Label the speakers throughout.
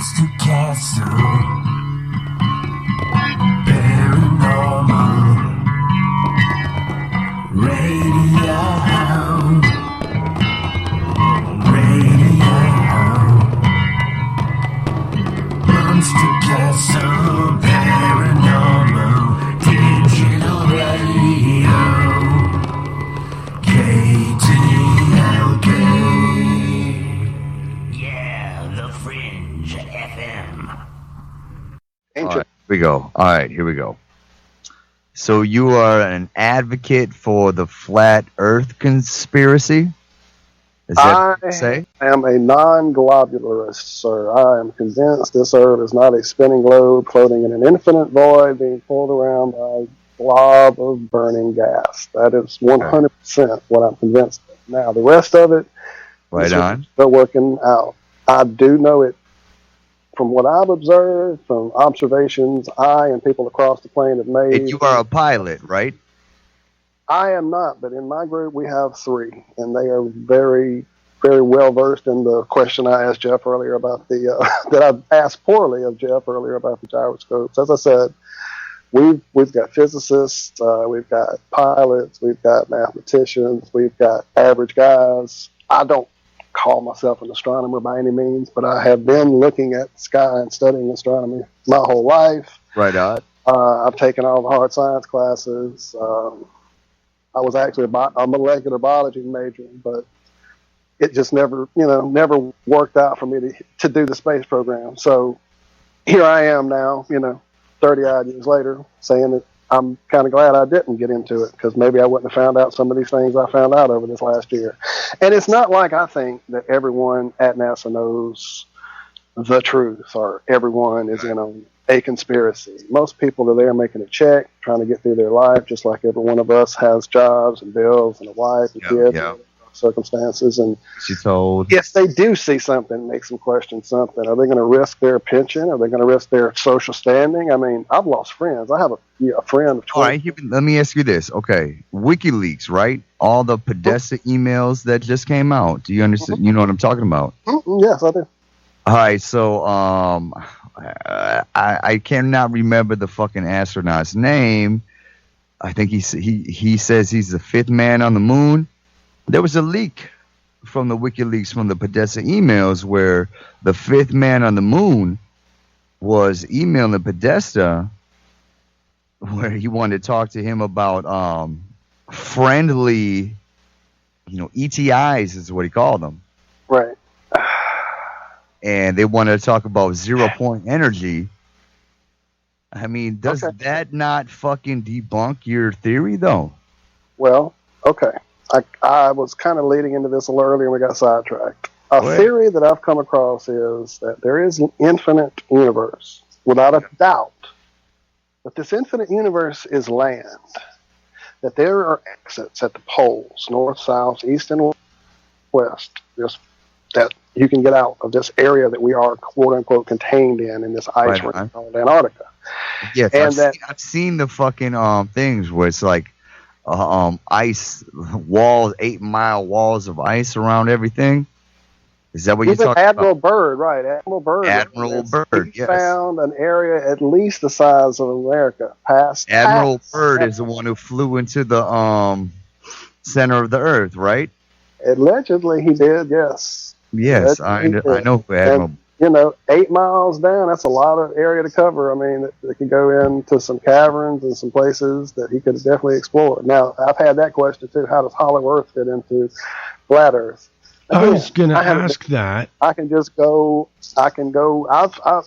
Speaker 1: Monster Castle, paranormal, radio hound, Monster Castle, paranormal, digital radio, KTLK. Fringe FM.
Speaker 2: All right, here we go. All right, here we go. So you are an advocate for the flat Earth conspiracy? Is that what you say?
Speaker 3: I am a non-globularist, sir. I am convinced this Earth is not a spinning globe floating in an infinite void being pulled around by a blob of burning gas. That is 100% what I'm convinced of. Now, the rest of it
Speaker 2: right on.
Speaker 3: They're working out. I do know it from what I've observed, from observations I and people across the plane have made.
Speaker 2: And you are a pilot, right?
Speaker 3: I am not, but in my group we have 3, and they are very, very well versed in the question I asked Jeff earlier about the that I asked poorly of Jeff earlier about the gyroscopes. As I said, we've got physicists, we've got pilots, we've got mathematicians, we've got average guys. I don't call myself an astronomer by any means, but I have been looking at the sky and studying astronomy my whole life.
Speaker 2: Right on.
Speaker 3: I've taken all the hard science classes. I was actually a molecular biology major, but it just never worked out for me to do the space program. So here I am now, 30 odd years later, saying that I'm kind of glad I didn't get into it, because maybe I wouldn't have found out some of these things I found out over this last year. And it's not like I think that everyone at NASA knows the truth, or everyone is in on a conspiracy. Most people are there making a check, trying to get through their life, just like every one of us has jobs and bills and a wife and kids. And circumstances, and if they do see something, makes them question something. Are they going to risk their pension? Are they going to risk their social standing? I mean, I've lost friends. I have a friend of 20.
Speaker 2: All right, let me ask you this. Okay, WikiLeaks, right? All the Podesta emails that just came out. Do you understand? You know what I'm talking about?
Speaker 3: Yes, I do.
Speaker 2: All right, so I cannot remember the fucking astronaut's name. I think he says he's the 5th man on the moon. There was a leak from the WikiLeaks from the Podesta emails where the 5th man on the moon was emailing Podesta where he wanted to talk to him about friendly, ETIs is what he called them.
Speaker 3: Right.
Speaker 2: And they wanted to talk about 0-point energy. I mean, does that not fucking debunk your theory, though?
Speaker 3: Well, okay. I was kind of leading into this a little earlier and we got sidetracked. A theory that I've come across is that there is an infinite universe, without a doubt. But this infinite universe is land. That there are exits at the poles, north, south, east, and west, that you can get out of this area that we are, quote-unquote, contained in this ice ring called Antarctica.
Speaker 2: Yes, I've seen the fucking things where it's like ice walls, 8-mile walls of ice around everything. Is that what you're talking
Speaker 3: Admiral
Speaker 2: about?
Speaker 3: Byrd, right? Admiral Byrd. He found an area at least the size of America.
Speaker 2: Admiral Byrd is the one who flew into the center of the Earth, right?
Speaker 3: Allegedly, he did. Yes.
Speaker 2: Yes, I know who Admiral.
Speaker 3: And, 8 miles down, that's a lot of area to cover. I mean, it could go into some caverns and some places that he could definitely explore. Now, I've had that question too. How does Hollow Earth fit into flat Earth?
Speaker 4: I was going to ask that.
Speaker 3: I can go. I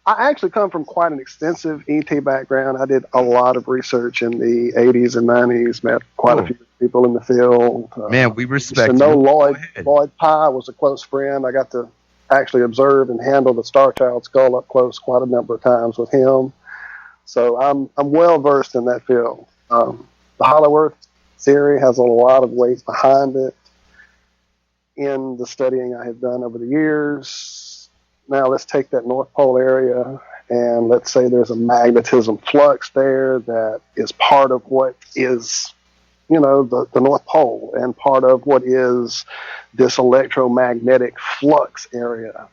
Speaker 3: actually come from quite an extensive ET background. I did a lot of research in the 80s and 90s, met quite a few people in the field.
Speaker 2: Man, we respect you.
Speaker 3: Lloyd Pye was a close friend. I got to actually observe and handle the Star Child skull up close quite a number of times with him. So I'm well versed in that field. The Hollow Earth theory has a lot of weight behind it in the studying I have done over the years. Now let's take that North Pole area and let's say there's a magnetism flux there that is part of what is, the North Pole and part of what is this electromagnetic flux area.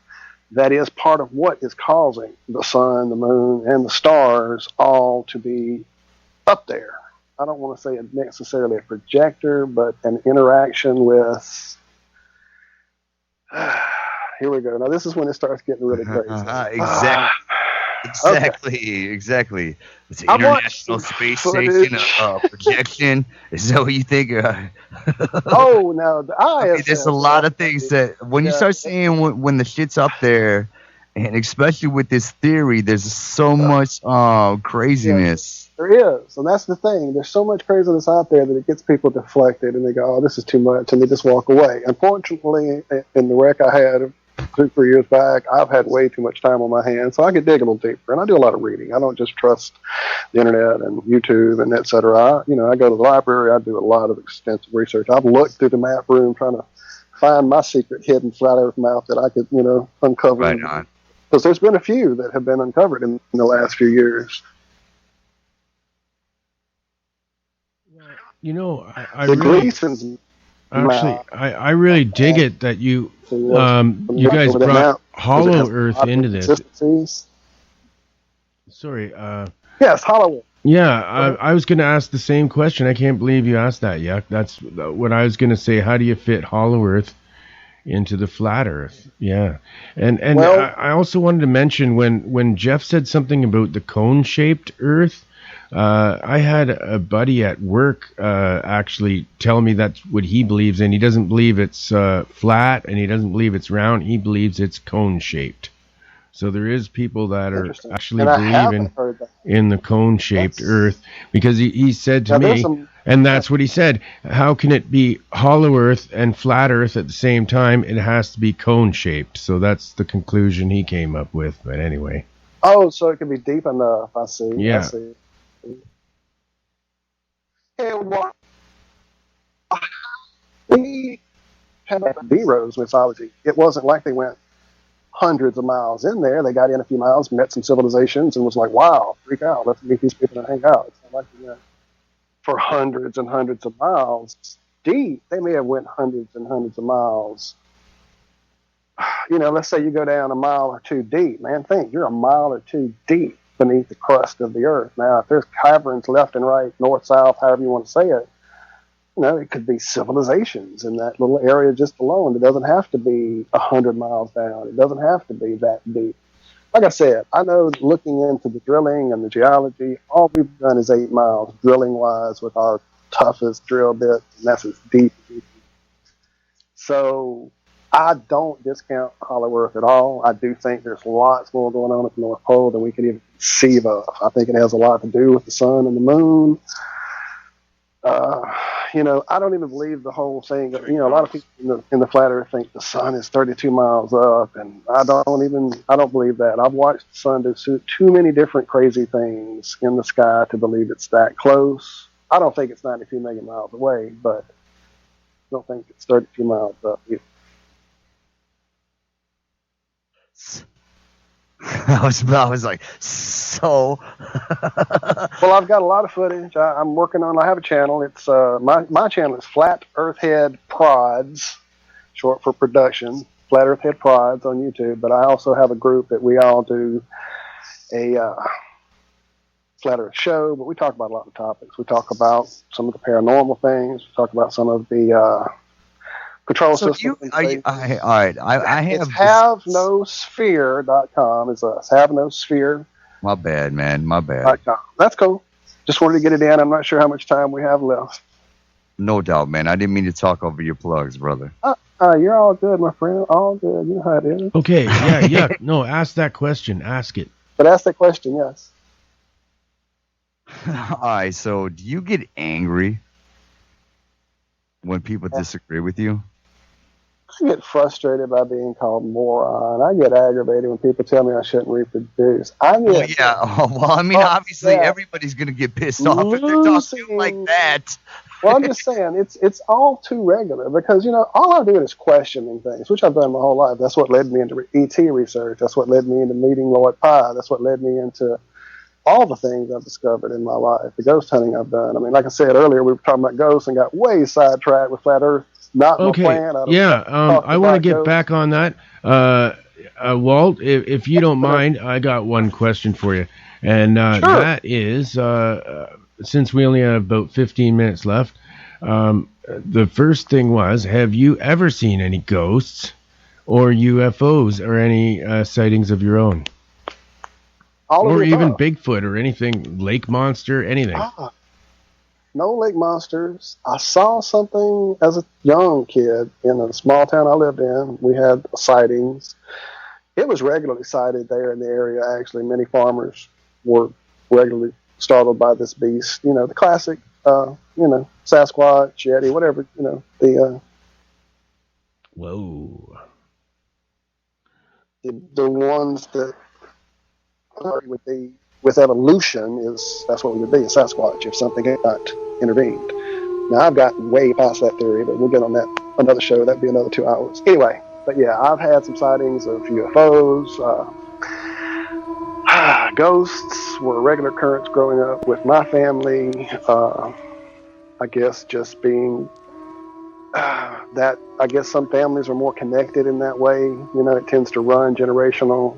Speaker 3: that is part of what is causing the sun, the moon, and the stars all to be up there. I don't want to say necessarily a projector, but an interaction with. Here we go. Now this is when it starts getting really crazy.
Speaker 2: Exactly. It's an International Space Station projection. Is that what you think?
Speaker 3: Oh, no.
Speaker 2: There's a lot of things that when you start saying when the shit's up there, and especially with this theory, there's so much craziness.
Speaker 3: There is, and that's the thing. There's so much craziness out there that it gets people deflected, and they go, "Oh, this is too much," and they just walk away. Unfortunately, in the wreck I had 2-3 years back, I've had way too much time on my hands, so I could dig a little deeper, and I do a lot of reading. I don't just trust the internet and YouTube and etc. I go to the library. I do a lot of extensive research. I've looked through the map room trying to find my secret hidden flat Earth map that I could, uncover.
Speaker 2: Right on.
Speaker 3: Because there's been a few that have been uncovered in the last few years.
Speaker 4: I really dig it that you guys brought Hollow Earth into this. Sorry.
Speaker 3: Yes, Hollow Earth.
Speaker 4: Yeah, I was going to ask the same question. I can't believe you asked that, Yuck. That's what I was going to say. How do you fit Hollow Earth into the flat Earth? Yeah. And I also wanted to mention when Jeff said something about the cone-shaped Earth, I had a buddy at work actually tell me that's what he believes in. He doesn't believe it's flat, and he doesn't believe it's round. He believes it's cone-shaped. So there is people that are actually believing in the cone-shaped Earth, because he said to me, and that's what he said, how can it be hollow Earth and flat Earth at the same time? It has to be cone-shaped. So that's the conclusion he came up with. But anyway.
Speaker 3: Oh, so it can be deep enough. I see.
Speaker 4: Yeah.
Speaker 3: I see. And what we had Nero's mythology. It wasn't like they went hundreds of miles in there. They got in a few miles, met some civilizations, and was like, "Wow, freak out! Let's meet these people and hang out." It's not like they went for hundreds and hundreds of miles deep. They may have went hundreds and hundreds of miles. Let's say you go down a mile or two deep. Man, think you're a mile or two deep beneath the crust of the Earth. Now, if there's caverns left and right, north, south, however you want to say it, it could be civilizations in that little area just alone. It doesn't have to be 100 miles down. It doesn't have to be that deep. Like I said, I know looking into the drilling and the geology, all we've done is 8 miles drilling-wise with our toughest drill bit, and that's as deep as you can. So I don't discount Hollow Earth at all. I do think there's lots more going on at the North Pole than we can even conceive of. I think it has a lot to do with the sun and the moon. I don't even believe the whole thing. A lot of people in the flat Earth think the sun is 32 miles up, and I don't believe that. I've watched the sun do too many different crazy things in the sky to believe it's that close. I don't think it's 92 million miles away, but I don't think it's 32 miles up either.
Speaker 2: I was like, so.
Speaker 3: Well, I've got a lot of footage. I'm working on. I have a channel. It's my channel is Flat Earth Head Prods, short for production. Flat Earth Head Prods on YouTube. But I also have a group that we all do a Flat Earth show. But we talk about a lot of topics. We talk about some of the paranormal things. We talk about some of the control system.
Speaker 2: All right. I have
Speaker 3: it's havenosphere.com. It's us. Havenosphere.
Speaker 2: My bad, man. My bad.
Speaker 3: That's cool. Just wanted to get it in. I'm not sure how much time we have left.
Speaker 2: No doubt, man. I didn't mean to talk over your plugs, brother.
Speaker 3: You're all good, my friend. All good. You know how it is.
Speaker 4: Okay. Yeah. No, ask that question. Ask it.
Speaker 3: But ask that question, yes.
Speaker 2: All right. So, do you get angry when people disagree with you?
Speaker 3: I get frustrated by being called moron. I get aggravated when people tell me I shouldn't reproduce. Obviously
Speaker 2: everybody's going to get pissed off if they're talking like that.
Speaker 3: Well, I'm just saying, it's all too regular because, all I'm doing is questioning things, which I've done my whole life. That's what led me into ET research. That's what led me into meeting Lord Pi. That's what led me into all the things I've discovered in my life, the ghost hunting I've done. I mean, like I said earlier, we were talking about ghosts and got way sidetracked with Flat Earth. Not
Speaker 4: okay.
Speaker 3: My plan.
Speaker 4: I want to get back on that. Walt, if you don't mind, I got one question for you, and
Speaker 3: Sure.
Speaker 4: that is, since we only have about 15 minutes left, the first thing was, have you ever seen any ghosts or UFOs or any sightings of your own? Or even Bigfoot or anything, lake monster, anything.
Speaker 3: No lake monsters. I saw something as a young kid in a small town I lived in. We had sightings. It was regularly sighted there in the area, actually. Many farmers were regularly startled by this beast. You know, the classic, Sasquatch, Yeti, whatever,
Speaker 4: Whoa.
Speaker 3: The ones that with evolution that's what we would be, a Sasquatch, if something got intervened. Now, I've gotten way past that theory, but we'll get on that another show. That'd be another 2 hours. Anyway, but yeah, I've had some sightings of UFOs. Ghosts were a regular occurrence growing up with my family. I guess just being that, I guess some families are more connected in that way. You know, it tends to run generational.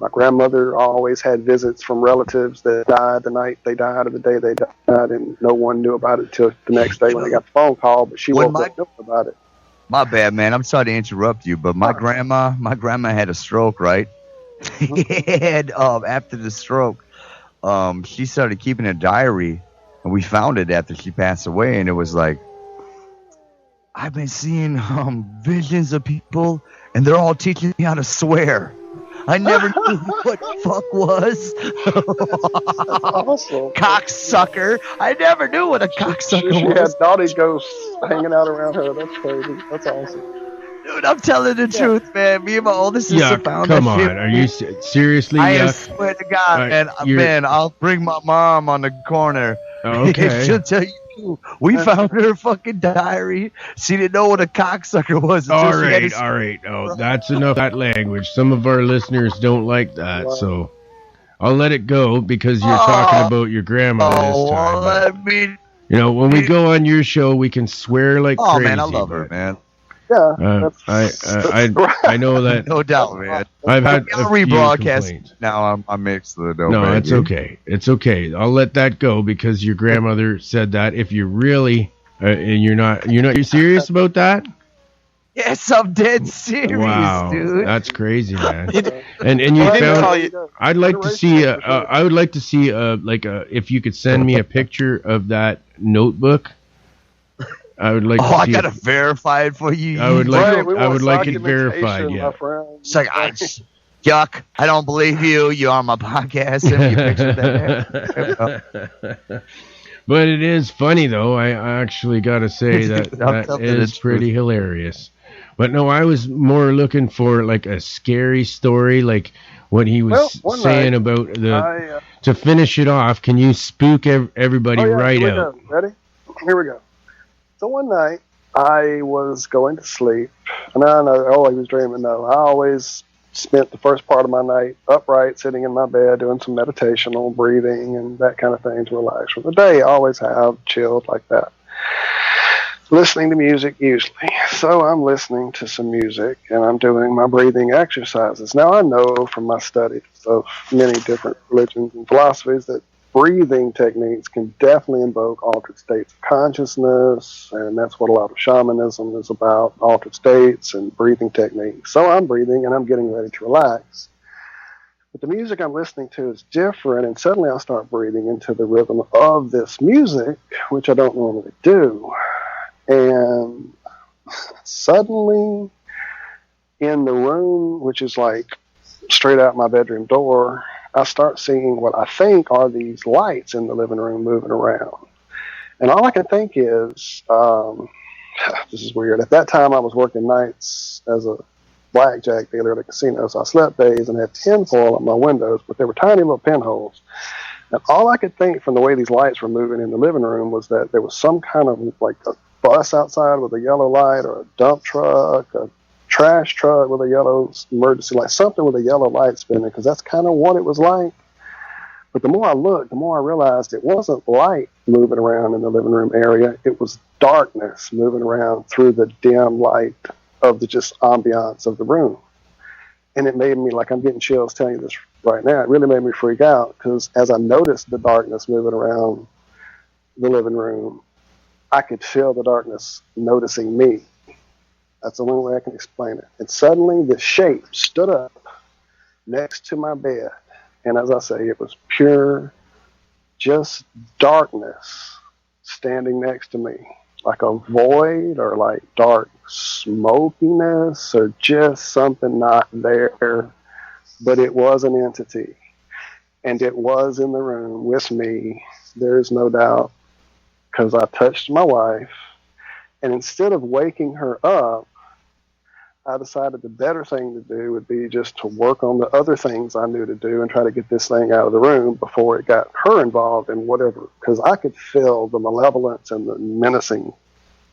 Speaker 3: My grandmother always had visits from relatives that died the night they died or the day they died, and no one knew about it until the next day when they got the phone call, but she woke up about it.
Speaker 2: My bad, man. I'm sorry to interrupt you, but my grandma had a stroke, right? And after the stroke, she started keeping a diary, and we found it after she passed away, and it was like, I've been seeing visions of people, and they're all teaching me how to swear. I never knew what fuck was.
Speaker 3: Awesome.
Speaker 2: Cocksucker. I never knew what a cocksucker
Speaker 3: she
Speaker 2: was.
Speaker 3: She had naughty ghosts hanging out around her. That's crazy. That's awesome.
Speaker 2: Dude, I'm telling the truth, man. Me and my older sister found
Speaker 4: come
Speaker 2: that
Speaker 4: on.
Speaker 2: shit.
Speaker 4: Are you seriously?
Speaker 2: I swear to God, man, I'll bring my mom on the corner.
Speaker 4: Okay.
Speaker 2: She'll tell you. We found her fucking diary. She didn't know what a cocksucker was.
Speaker 4: All right. Oh, that's enough of that language. Some of our listeners don't like that, so I'll let it go because you're talking about your grandma this time. When we go on your show, we can swear like crazy.
Speaker 2: Oh, man, I love her, man.
Speaker 3: Yeah,
Speaker 4: I know that.
Speaker 2: No doubt, man.
Speaker 4: I've had a
Speaker 2: rebroadcast. Now I'm mixed.
Speaker 4: No, it's okay. It's okay. I'll let that go because your grandmother said that. If you really and you're serious about that?
Speaker 2: Yes, I'm dead serious,
Speaker 4: wow,
Speaker 2: dude.
Speaker 4: That's crazy, man. and you found. I'd like to see. I would like to see. If you could send me a picture of that notebook. I would like.
Speaker 2: I gotta verify it for you.
Speaker 4: I would like it verified. Yeah.
Speaker 2: It's like yuck. I don't believe you. You're on my podcast. Send me a picture of that.
Speaker 4: But it is funny though. I actually got to say that is pretty hilarious. But no, I was more looking for like a scary story, like what he was saying about the. To finish it off, can you spook everybody right out?
Speaker 3: Ready? Here we go. So one night, I was going to sleep, and I know, he was dreaming. No, I always spent the first part of my night upright, sitting in my bed, doing some meditational breathing and that kind of thing to relax from the day. I always have chilled like that. Listening to music, usually. So I'm listening to some music, and I'm doing my breathing exercises. Now, I know from my studies of many different religions and philosophies that breathing techniques can definitely invoke altered states of consciousness, and that's what a lot of shamanism is about, altered states and breathing techniques. So I'm breathing, and I'm getting ready to relax. But the music I'm listening to is different, and suddenly I start breathing into the rhythm of this music, which I don't normally do. And suddenly, in the room, which is like straight out my bedroom door, I start seeing what I think are these lights in the living room moving around. And all I can think is, this is weird. At that time, I was working nights as a blackjack dealer at a casino, so I slept days and had tinfoil on my windows, but they were tiny little pinholes. And all I could think from the way these lights were moving in the living room was that there was some kind of like a bus outside with a yellow light, or a dump truck, a trash truck with a yellow emergency light, something with a yellow light spinning, because that's kind of what it was like. But the more I looked, the more I realized it wasn't light moving around in the living room area. It was darkness moving around through the dim light of the just ambiance of the room. And it made me, like I'm getting chills telling you this right now, it really made me freak out because as I noticed the darkness moving around the living room, I could feel the darkness noticing me. That's the only way I can explain it. And suddenly the shape stood up next to my bed. And as I say, it was pure, just darkness standing next to me. Like a void or like dark smokiness or just something not there. But it was an entity. And it was in the room with me. There's no doubt. Because I touched my wife. And instead of waking her up, I decided the better thing to do would be just to work on the other things I knew to do and try to get this thing out of the room before it got her involved in whatever. Because I could feel the malevolence and the menacing,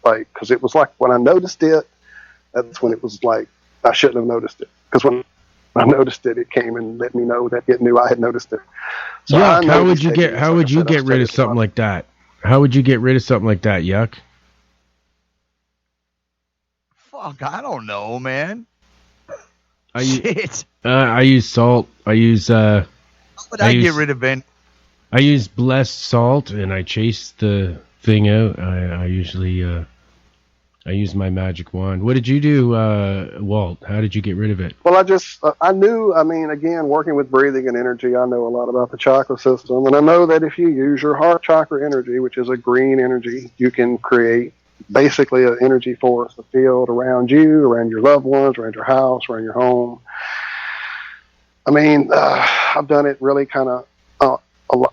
Speaker 3: like, because it was like when I noticed it, that's when it was like I shouldn't have noticed it. Because when I noticed it, it came and let me know that it knew I had noticed it. So
Speaker 4: Yuck, how would you get rid of something like that? How would you get rid of something like that, Yuck?
Speaker 2: Fuck, I don't know, man.
Speaker 4: Shit. I use salt. I use
Speaker 2: How would I get rid of it?
Speaker 4: I use blessed salt and I chase the thing out. I usually I use my magic wand. What did you do, Walt? How did you get rid of it?
Speaker 3: Well, I knew, I mean, again, working with breathing and energy, I know a lot about the chakra system. And I know that if you use your heart chakra energy, which is a green energy, you can create basically an energy force, a field around you, around your loved ones, around your house, around your home. I mean, I've done it really kind of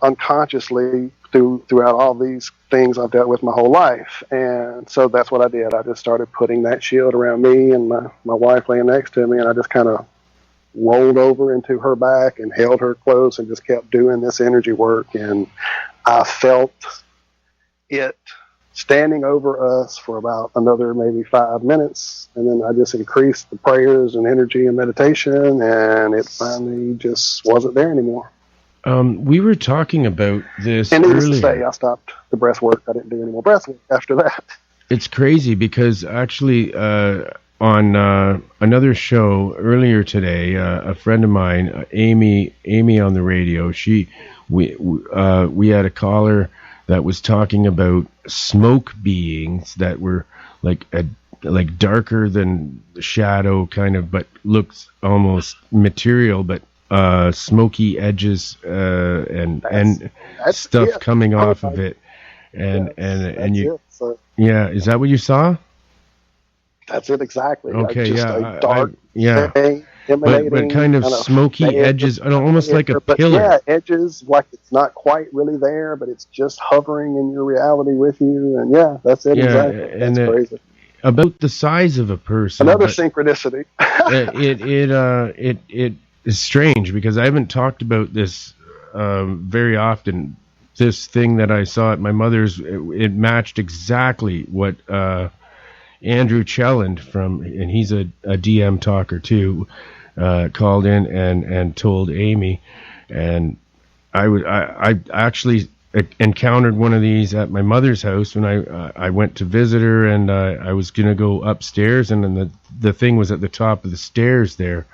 Speaker 3: unconsciously throughout all these things I've dealt with my whole life. And so that's what I did. I just started putting that shield around me and my wife laying next to me, and I just kind of rolled over into her back and held her close and just kept doing this energy work. And I felt it standing over us for about another maybe 5 minutes. And then I just increased the prayers and energy and meditation, and it finally just wasn't there anymore.
Speaker 4: We were talking about this
Speaker 3: and
Speaker 4: earlier.
Speaker 3: Needless to say, I stopped the breath work. I didn't do any more breath work after that.
Speaker 4: It's crazy because actually on another show earlier today, a friend of mine, Amy on the radio, we had a caller that was talking about smoke beings that were like darker than shadow kind of, but looks almost material, but smoky edges and stuff coming off of it, and you yeah, is that what you saw?
Speaker 3: That's it exactly.
Speaker 4: Okay,
Speaker 3: just
Speaker 4: yeah,
Speaker 3: a dark
Speaker 4: thing, but kind of smoky edges, almost like a pillar.
Speaker 3: Yeah, edges like it's not quite really there, but it's just hovering in your reality with you. And yeah, that's it.
Speaker 4: Yeah,
Speaker 3: exactly.
Speaker 4: And
Speaker 3: that's crazy.
Speaker 4: About the size of a person.
Speaker 3: Another synchronicity.
Speaker 4: It is strange because I haven't talked about this very often. This thing that I saw at my mother's, it matched exactly what Andrew Chelland and he's a DM talker too, called in and told Amy, and I actually encountered one of these at my mother's house when I went to visit her, and I was gonna go upstairs, and then the thing was at the top of the stairs there,